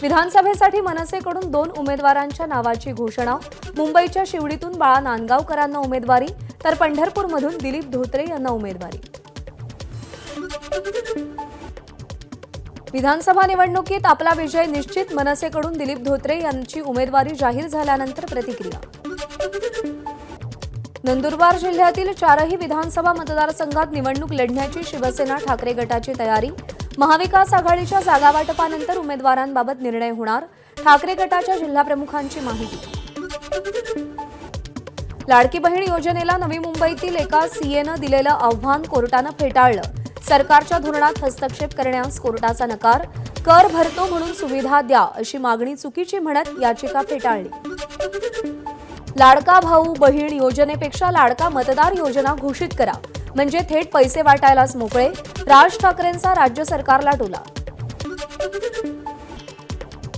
विधानसभेसाठी मनसेकडून 2 उमेदवारांच्या नावाची घोषणा। मुंबईच्या शिवडीतून बाळा नांदगावकरांना उमेदवारी तर पंढरपूरमधून दिलीप धोत्रे यांना उमेदवारी। विधानसभा निवडणुकीत आपला विजय निश्चित, मनसेकडून दिलीप धोत्रे यांची उमेदवारी जाहीर झाल्यानंतर प्रतिक्रिया। नंदुरबार जिल्ह्यातील 4ही विधानसभा मतदारसंघात निवडणूक लढण्याची शिवसेना ठाकरे गटाची तयारी। महाविकास आघाडीच्या जागावाटपानंतर उमेदवारांबाबत निर्णय होणार, ठाकरे गटाच्या जिल्हाप्रमुखांची माहिती। लाडकी बहीण योजनेला नवी मुंबईतील एका सीएनं दिलेलं आव्हान कोर्टानं फेटाळलं। सरकारच्या धोरणात हस्तक्षेप करण्यास कोर्टाचा नकार। कर भरतो म्हणून सुविधा द्या अशी मागणी चुकीची म्हणत याचिका फेटाळली। लाडका भाऊ बहीण योजनेपेक्षा लाडका मतदार योजना घोषित करा, म्हणजे थेट पैसे वाटायलाच मोकळे, राज ठाकरेंचा राज्य सरकारला टोला।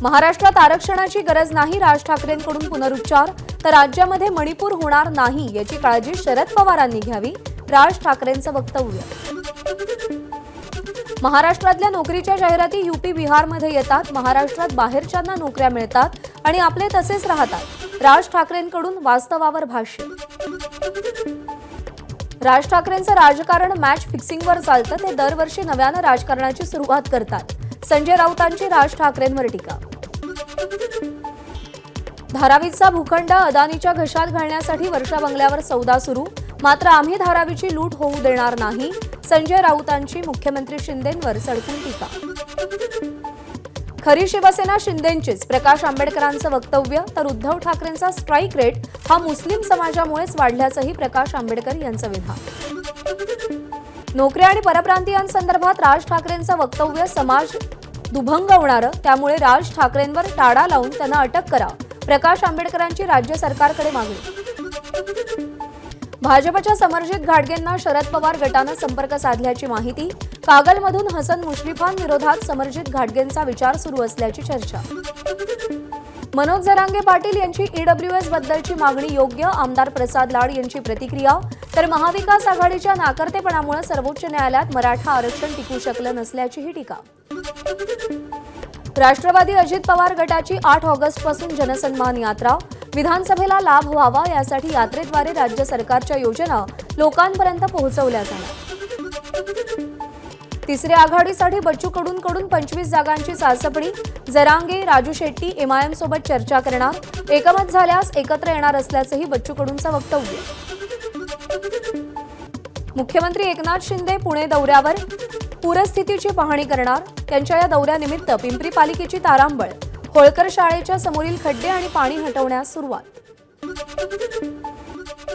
महाराष्ट्रात आरक्षणाची गरज नाही, राज ठाकरेंकडून पुनरुच्चार, तर राज्यामध्ये मणिपूर होणार नाही याची काळजी शरद पवारांनी घ्यावी, राज ठाकरेंचं वक्तव्य। महाराष्ट्रातल्या नोकरीच्या जाहिराती यूपी बिहारमध्ये येतात, महाराष्ट्रात बाहेरच्यांना नोकऱ्या मिळतात आणि आपले तसेच राहतात, राज ठाकरेंकडून वास्तवावर भाष्य। राज ठाकरेंचं राजकारण मॅच फिक्सिंगवर चालतं, ते दरवर्षी नव्यानं राजकारणाची सुरुवात करतात, संजय राऊतांची राज ठाकरेंवर टीका। धारावीचा भूखंड अदानीच्या घशात घालण्यासाठी वर्षा बंगल्यावर सौदा सुरू, मात्र आम्ही धारावीची लूट होऊ देणार नाही, संजय राऊतांची मुख्यमंत्री शिंदेंवर सडकून टीका। खरी शिवसेना शिंदेंचीच, प्रकाश आंबेडकरांचं वक्तव्य, तर उद्धव ठाकरेंचा स्ट्राईक रेट हा मुस्लिम समाजामुळेच वाढल्याचंही प्रकाश आंबेडकर यांचं विधान। नोकऱ्या आणि परप्रांतीयांसंदर्भात राज ठाकरेंचं वक्तव्य समाज दुभंगवणारं, त्यामुळे राज ठाकरेंवर टाळा लावून त्यांना अटक करा, प्रकाश आंबेडकरांची राज्य सरकारकडे मागणी। भाजपच्या समर्जित घाटगेंना शरद पवार गटानं संपर्क साधल्याची माहिती। कागलमधून हसन मुश्रीफांविरोधात समर्जित घाटगेंचा विचार सुरू असल्याची चर्चा। मनोज जरांगे पाटील यांची ईडब्ल्यूएस बद्दलची मागणी योग्य, आमदार प्रसाद लाड यांची प्रतिक्रिया, तर महाविकास आघाडीच्या नाकर्तेपणामुळे सर्वोच्च न्यायालयात मराठा आरक्षण टिकू शकलं नसल्याचीही टीका। राष्ट्रवादी अजित पवार गटाची 8 ऑगस्टपासून जनसन्मान यात्रा, विधानसभेला लाभ व्हावा यासाठी यात्रेद्वारे राज्य सरकारच्या योजना लोकांपर्यंत पोहोचवल्या जाणार। तिसऱ्या आघाडीसाठी बच्चू कडूंकडून 25 जागांची चाचपणी, जरांगे राजू शेट्टी एमआयएम सोबत चर्चा करणार, एकमत झाल्यास एकत्र येणार असल्याचंही बच्चू कडूंचं वक्तव्य। मुख्यमंत्री एकनाथ शिंदे पुणे दौऱ्यावर, पूरस्थितीची पाहणी करणार, त्यांच्या या दौऱ्यानिमित्त पिंपरी पालिकेची तारांबळ, होळकर शाळेच्या समोरील खड्डे आणि पाणी हटवण्यास सुरुवात।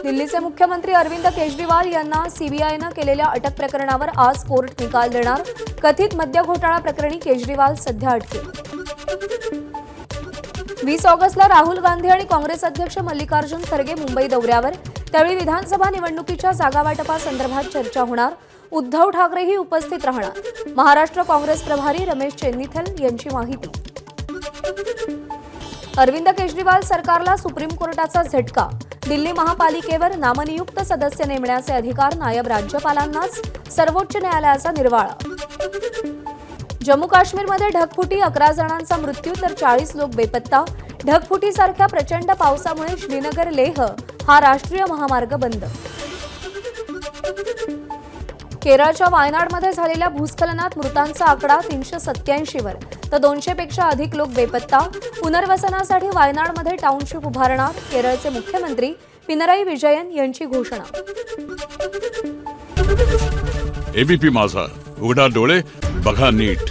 दिल्लीचे मुख्यमंत्री अरविंद केजरीवाल यांना सीबीआयनं केलेल्या अटक प्रकरणावर आज कोर्ट निकाल देणार, कथित मद्य घोटाळा प्रकरणी केजरीवाल सध्या अटकेत। 20 ऑगस्टला राहुल गांधी आणि काँग्रेस अध्यक्ष मल्लिकार्जुन खरगे मुंबई दौऱ्यावर, त्यावेळी विधानसभा निवडणुकीच्या जागावाटपासंदर्भात चर्चा होणार, उद्धव ठाकरेही उपस्थित राहणार, महाराष्ट्र काँग्रेस प्रभारी रमेश चेन्नीथल यांची माहिती। अरविंद केजरीवाल सरकारला सुप्रीम कोर्टाचा झटका, दिल्ली महापालिकेवर नामनियुक्त सदस्य नेमण्याचे अधिकार नायब राज्यपालांनाच, सर्वोच्च न्यायालयाचा निर्वाळा। जम्मू काश्मीरमध्ये ढगफुटी, 11 जणांचा मृत्यू तर 40 लोक बेपत्ता, ढगफुटीसारख्या प्रचंड पावसामुळे श्रीनगर लेह हा राष्ट्रीय महामार्ग बंद। केरळच्या वायनाडमध्ये झालेल्या भूस्खलनात मृतांचा आकडा 387 वर, तर 200 पेक्षा अधिक लोक बेपत्ता, पुनर्वसनासाठी वायनाडमध्ये टाउनशिप उभारणार, केरळचे मुख्यमंत्री पिनराई विजयन यांची घोषणा। एबीपी माझा, उघडा डोळे बघा नीट।